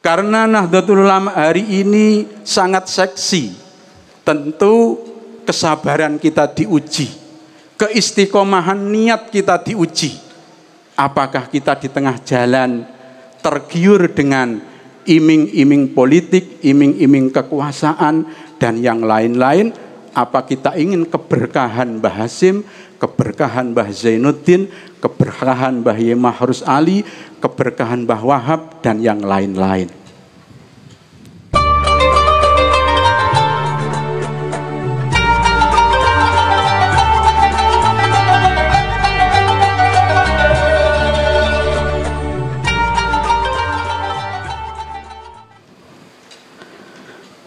Karena Nahdlatul Ulama hari ini sangat seksi, tentu kesabaran kita diuji, keistiqomahan niat kita diuji. Apakah kita di tengah jalan tergiur dengan iming-iming politik, iming-iming kekuasaan, dan yang lain-lain? Apa kita ingin keberkahan Mbah Hasyim, keberkahan Mbah Zainuddin, keberkahan Mbah Yai Mahruz Ali, keberkahan Mbah Wahab, dan yang lain-lain?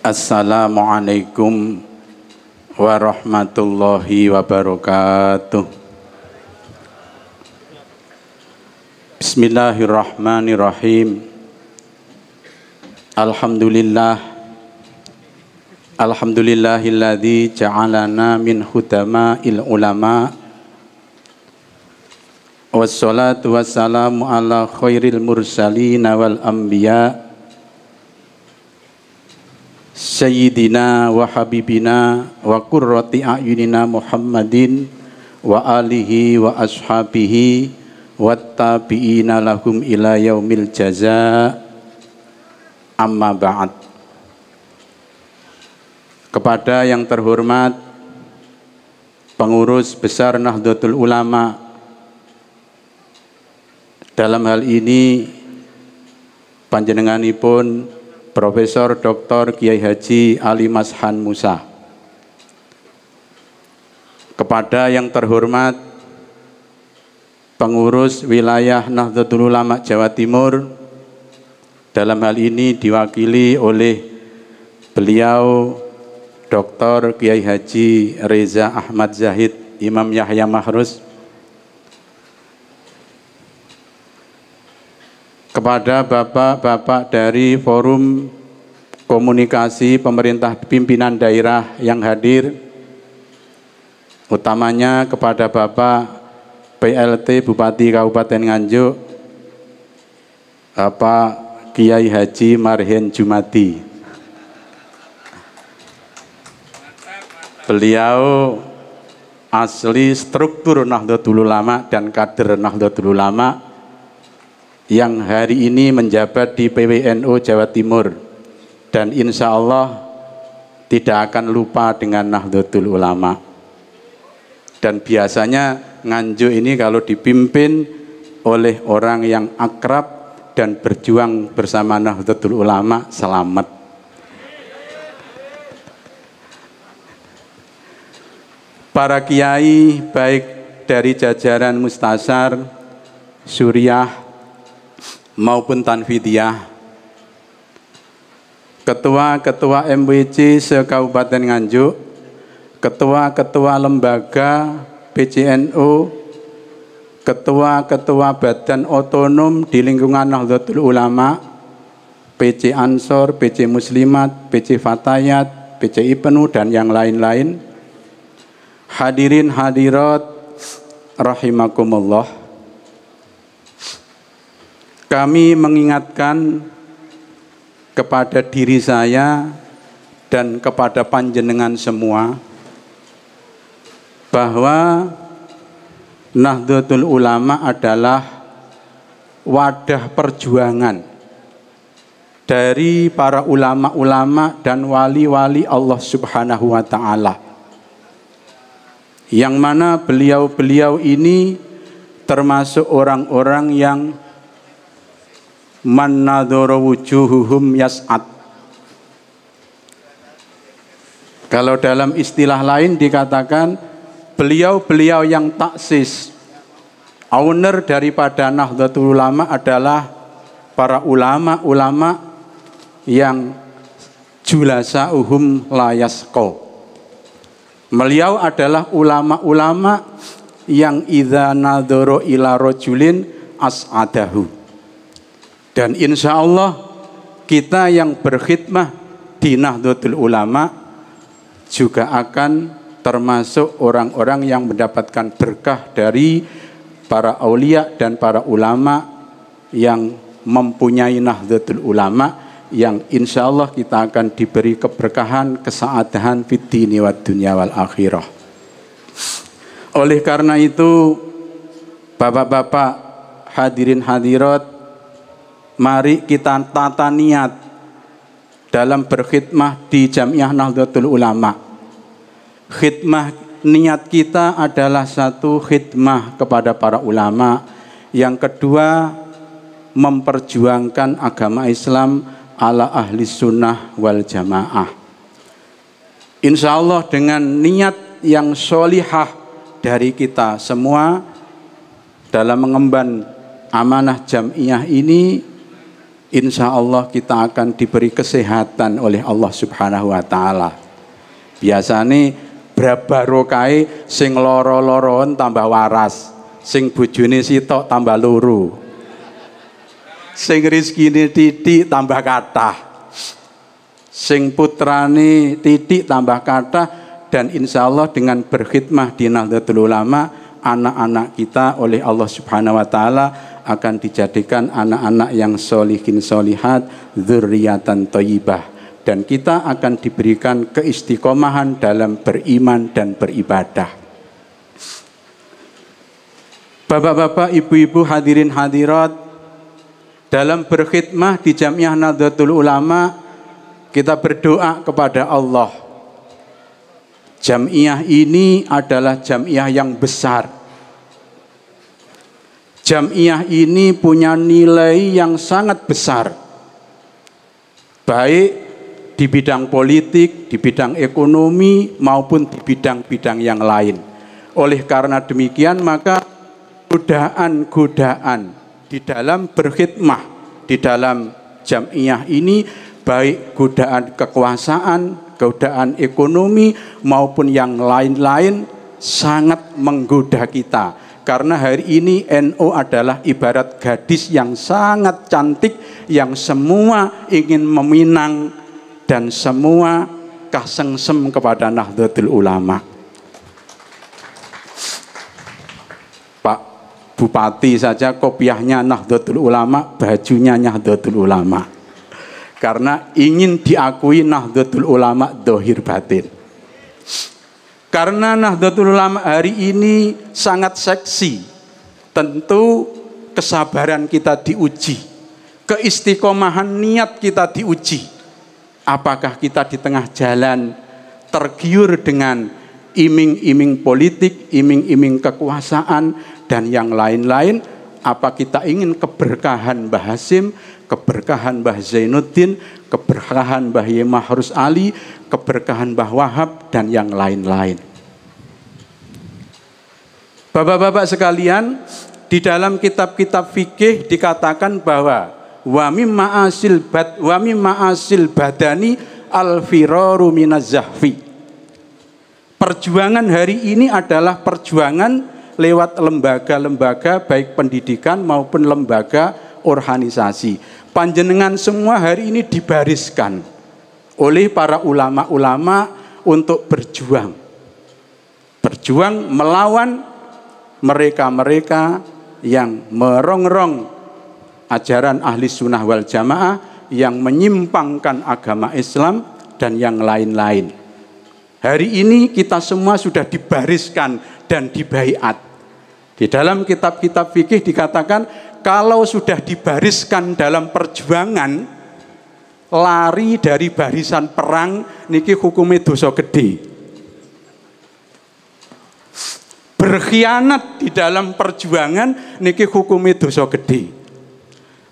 Assalamualaikum warahmatullahi wabarakatuh. Bismillahirrahmanirrahim. Alhamdulillahilladzi ja'alana min hudama'il ulama. Wassalatu wassalamu ala khairil mursalin wal anbiya. Sayyidina wa habibina wa qurrati a'yunina Muhammadin wa alihi wa ashabihi wa tabi'ina lahum ila yaumil jaza. Amma ba'd. Kepada yang terhormat pengurus besar Nahdlatul Ulama, dalam hal ini panjenenganipun Profesor Dr. Kiai Haji Ali Mashan Musa. Kepada yang terhormat pengurus wilayah Nahdlatul Ulama Jawa Timur, dalam hal ini diwakili oleh beliau Dr. Kiai Haji Reza Ahmad Zahid Imam Yahya Mahruz. Kepada bapak-bapak dari Forum Komunikasi Pemerintah Pimpinan Daerah yang hadir, utamanya kepada Bapak PLT Bupati Kabupaten Nganjuk, Bapak Kiai Haji Marhen Jumadi. Beliau asli struktur Nahdlatul Ulama dan kader Nahdlatul Ulama yang hari ini menjabat di PWNU Jawa Timur, dan insya Allah tidak akan lupa dengan Nahdlatul Ulama. Dan biasanya Nganjuk ini kalau dipimpin oleh orang yang akrab dan berjuang bersama Nahdlatul Ulama, selamat. Para kiai baik dari jajaran Mustasar, Suriah maupun Tanfidiyah, ketua-ketua MWC se-Kabupaten Nganjuk, ketua-ketua lembaga PCNU, ketua-ketua badan otonom di lingkungan Nahdlatul Ulama, PC Ansor, PC Muslimat, PC Fatayat, PC IPNU, dan yang lain-lain. Hadirin hadirat rahimakumullah. Kami mengingatkan kepada diri saya dan kepada panjenengan semua bahwa Nahdlatul Ulama adalah wadah perjuangan dari para ulama-ulama dan wali-wali Allah Subhanahu wa Ta'ala, yang mana beliau-beliau ini termasuk orang-orang yang man nadhara wujuhuhum yas'ad. Kalau dalam istilah lain dikatakan beliau-beliau yang taksis, owner daripada Nahdlatul Ulama adalah para ulama-ulama yang julasa'uhum la yasqa. Beliau adalah ulama-ulama yang idza nadhara ila rajulin as'adahu. Dan insya Allah kita yang berkhidmah di Nahdlatul Ulama juga akan termasuk orang-orang yang mendapatkan berkah dari para aulia dan para ulama yang mempunyai Nahdlatul Ulama yang insya Allah kita akan diberi keberkahan, kesaadahan fid dini wad dunya wal akhirah. Oleh karena itu, bapak-bapak, hadirin hadirat, mari kita tata niat dalam berkhidmah di Jamiah Nahdlatul Ulama. Khidmah niat kita adalah satu, khidmah kepada para ulama. Yang kedua, memperjuangkan agama Islam ala ahli sunnah wal jamaah. Insya Allah dengan niat yang solihah dari kita semua dalam mengemban amanah Jamiah ini, insya Allah kita akan diberi kesehatan oleh Allah Subhanahu wa Ta'ala. Biasanya berapa rokai sing loro-loron tambah waras, sing bojone sitok tambah loro, sing rezekine titik tambah kathah, sing putrane titik tambah kathah. Dan insya Allah dengan berkhidmah di Nahdlatul Ulama, anak-anak kita oleh Allah Subhanahu wa Ta'ala akan dijadikan anak-anak yang solihin solihat, dzurriatan thayyibah, dan kita akan diberikan keistiqomahan dalam beriman dan beribadah. Bapak-bapak, ibu-ibu, hadirin hadirat, dalam berkhidmah di Jamiah Nahdlatul Ulama, kita berdoa kepada Allah. Jamiah ini adalah jamiah yang besar. Jamiah ini punya nilai yang sangat besar, baik di bidang politik, di bidang ekonomi, maupun di bidang-bidang yang lain. Oleh karena demikian, maka godaan-godaan di dalam berkhidmah di dalam jamiah ini, baik godaan kekuasaan, godaan ekonomi maupun yang lain-lain, sangat menggoda kita. Karena hari ini NU adalah ibarat gadis yang sangat cantik, yang semua ingin meminang dan semua kasengsem kepada Nahdlatul Ulama. Bupati saja kopiahnya Nahdlatul Ulama, bajunya Nahdlatul Ulama, karena ingin diakui Nahdlatul Ulama dohir batin. Karena Nahdlatul Ulama hari ini sangat seksi, tentu kesabaran kita diuji, keistiqomahan niat kita diuji. Apakah kita di tengah jalan tergiur dengan iming-iming politik, iming-iming kekuasaan, dan yang lain-lain? Apa kita ingin keberkahan Mbah Hasim, keberkahan Mbah Zainuddin, keberkahan Mbah Yai Mahrus Ali, keberkahan Mbah Wahab, dan yang lain-lain? Bapak-bapak sekalian, di dalam kitab-kitab fikih dikatakan bahwa wa mimma asil badani al-firaru minaz zahfi. Perjuangan hari ini adalah perjuangan lewat lembaga-lembaga baik pendidikan maupun lembaga organisasi. Panjenengan semua hari ini dibariskan oleh para ulama-ulama untuk berjuang melawan mereka-mereka yang merongrong ajaran ahli sunnah wal jamaah, yang menyimpangkan agama Islam dan yang lain-lain. Hari ini kita semua sudah dibariskan dan dibaiat. Di dalam kitab-kitab fikih dikatakan, kalau sudah dibariskan dalam perjuangan, lari dari barisan perang niki hukumnya dosa gede. Berkhianat di dalam perjuangan niki hukumnya dosa gede.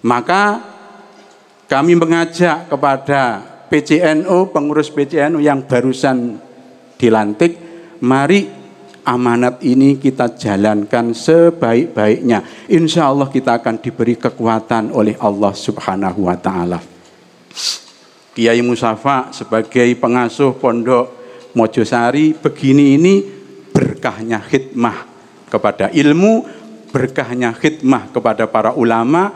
Maka kami mengajak kepada PCNU, pengurus PCNU yang barusan dilantik, mari amanat ini kita jalankan sebaik-baiknya. Insya Allah kita akan diberi kekuatan oleh Allah Subhanahu wa Ta'ala. Kiai Musafa sebagai pengasuh Pondok Mojosari begini, ini berkahnya khidmah kepada ilmu, berkahnya khidmah kepada para ulama,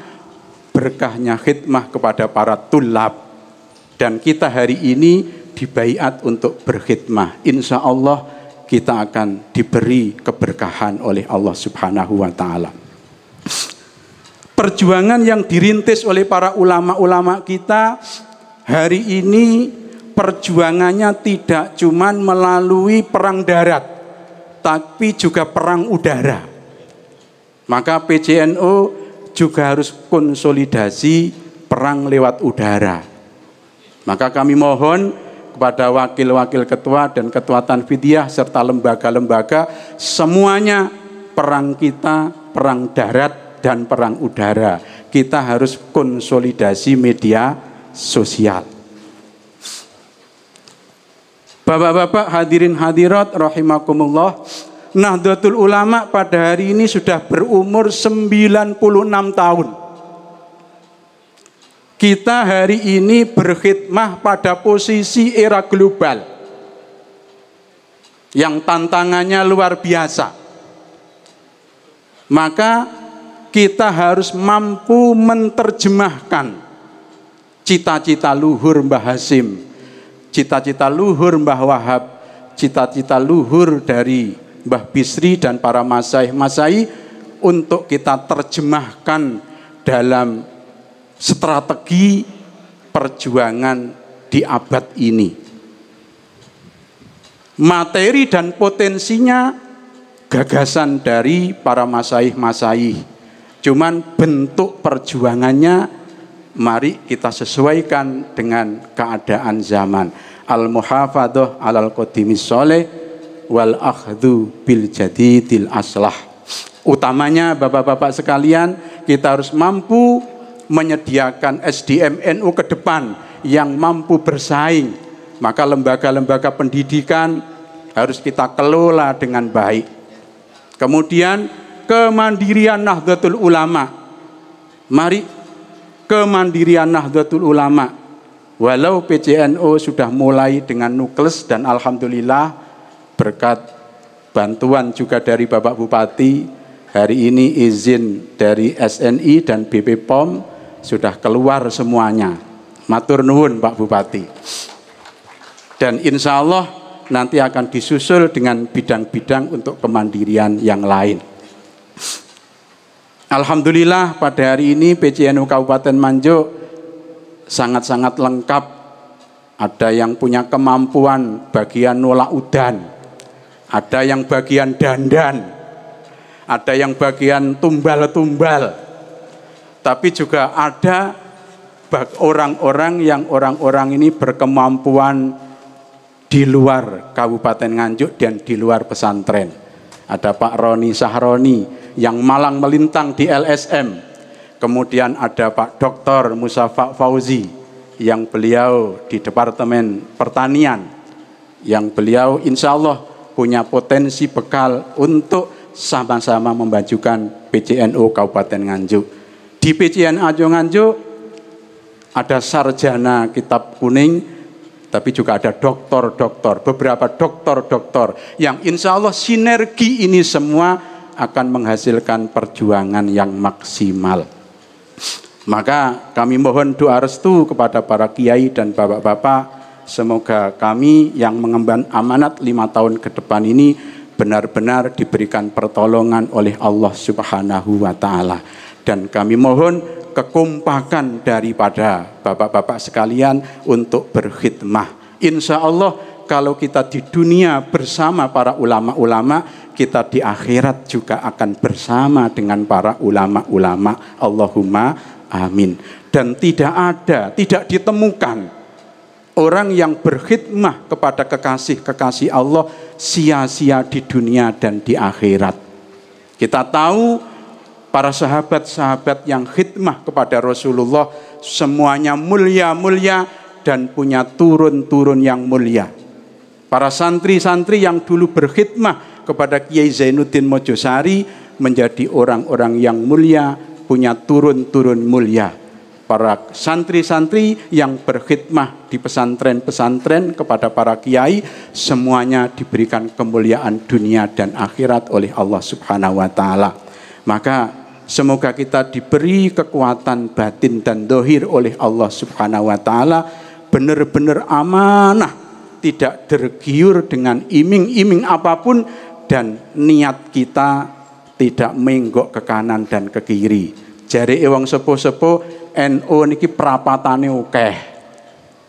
berkahnya khidmah kepada para tulab. Dan kita hari ini dibaiat untuk berkhidmah. Insya Allah kita akan diberi keberkahan oleh Allah Subhanahu wa Ta'ala. Perjuangan yang dirintis oleh para ulama-ulama kita hari ini perjuangannya tidak cuma melalui perang darat, tapi juga perang udara. Maka PJNU juga harus konsolidasi perang lewat udara. Maka kami mohon kepada wakil-wakil ketua dan ketua Tanfidiyah serta lembaga-lembaga, semuanya perang kita, perang darat dan perang udara. Kita harus konsolidasi media sosial. Bapak-bapak hadirin hadirat rahimakumullah, Nahdlatul Ulama pada hari ini sudah berumur 96 tahun. Kita hari ini berkhidmah pada posisi era global yang tantangannya luar biasa. Maka kita harus mampu menerjemahkan cita-cita luhur Mbah Hasyim, cita-cita luhur Mbah Wahab, cita-cita luhur dari Mbah Bisri dan para masyayikh untuk kita terjemahkan dalam strategi perjuangan di abad ini. Materi dan potensinya gagasan dari para masyayikh. Cuman bentuk perjuangannya mari kita sesuaikan dengan keadaan zaman. Al-muhafadzah 'alal qadimis sholih wal akhdhu bil jadidil aslah. Utamanya bapak-bapak sekalian, kita harus mampu menyediakan SDM NU ke depan yang mampu bersaing. Maka lembaga-lembaga pendidikan harus kita kelola dengan baik. Kemudian kemandirian Nahdlatul Ulama. Mari kemandirian Nahdlatul Ulama. Walau PJNU sudah mulai dengan nukles dan alhamdulillah berkat bantuan juga dari Bapak Bupati, hari ini izin dari SNI dan BP POM sudah keluar semuanya. Matur nuwun Pak Bupati. Dan insya Allah nanti akan disusul dengan bidang-bidang untuk kemandirian yang lain. Alhamdulillah pada hari ini PJNU Kabupaten Manjuk sangat-sangat lengkap. Ada yang punya kemampuan bagian nolak udan, ada yang bagian dandan, ada yang bagian tumbal-tumbal. Tapi juga ada orang-orang ini berkemampuan di luar Kabupaten Nganjuk dan di luar pesantren. Ada Pak Roni Sahroni yang malang melintang di LSM. Kemudian ada Pak Dr. Musafa Fauzi yang beliau di Departemen Pertanian, yang beliau insya Allah punya potensi bekal untuk sama-sama memajukan PJNU Kabupaten Nganjuk. Di PJNU Nganjuk ada sarjana kitab kuning, tapi juga ada doktor-doktor, beberapa doktor-doktor yang insya Allah sinergi ini semua akan menghasilkan perjuangan yang maksimal. Maka kami mohon doa restu kepada para kiai dan bapak-bapak, semoga kami yang mengemban amanat 5 tahun ke depan ini benar-benar diberikan pertolongan oleh Allah Subhanahu wa Ta'ala. Dan kami mohon kekompakan daripada bapak-bapak sekalian untuk berkhidmah. Insya Allah kalau kita di dunia bersama para ulama-ulama, kita di akhirat juga akan bersama dengan para ulama-ulama. Allahumma amin. Dan tidak ditemukan orang yang berkhidmah kepada kekasih-kekasih Allah sia-sia di dunia dan di akhirat. Kita tahu para sahabat-sahabat yang khidmah kepada Rasulullah semuanya mulia-mulia dan punya turun-turun yang mulia. Para santri-santri yang dulu berkhidmah kepada Kiai Zainuddin Mojosari menjadi orang-orang yang mulia, punya turun-turun mulia. Para santri-santri yang berkhidmah di pesantren-pesantren kepada para kiai, semuanya diberikan kemuliaan dunia dan akhirat oleh Allah Subhanahu wa Ta'ala. Maka semoga kita diberi kekuatan batin dan dohir oleh Allah Subhanahu wa Ta'ala, benar-benar amanah, tidak tergiur dengan iming-iming apapun, dan niat kita tidak menggok ke kanan dan ke kiri. Jare wong sepuh-sepuh NU niki prapatane akeh.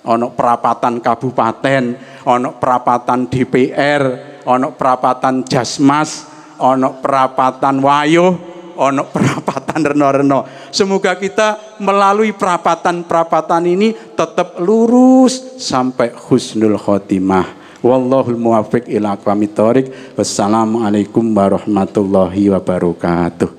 ono perapatan kabupaten, ono perapatan DPR, ono perapatan Jasmas, ono perapatan Wayuh, ono perapatan reno-reno. Semoga kita melalui perapatan-perapatan ini tetap lurus sampai husnul khotimah. Wallahul muwaffiq ila aqwamit thoriq. Wassalamualaikum warahmatullahi wabarakatuh.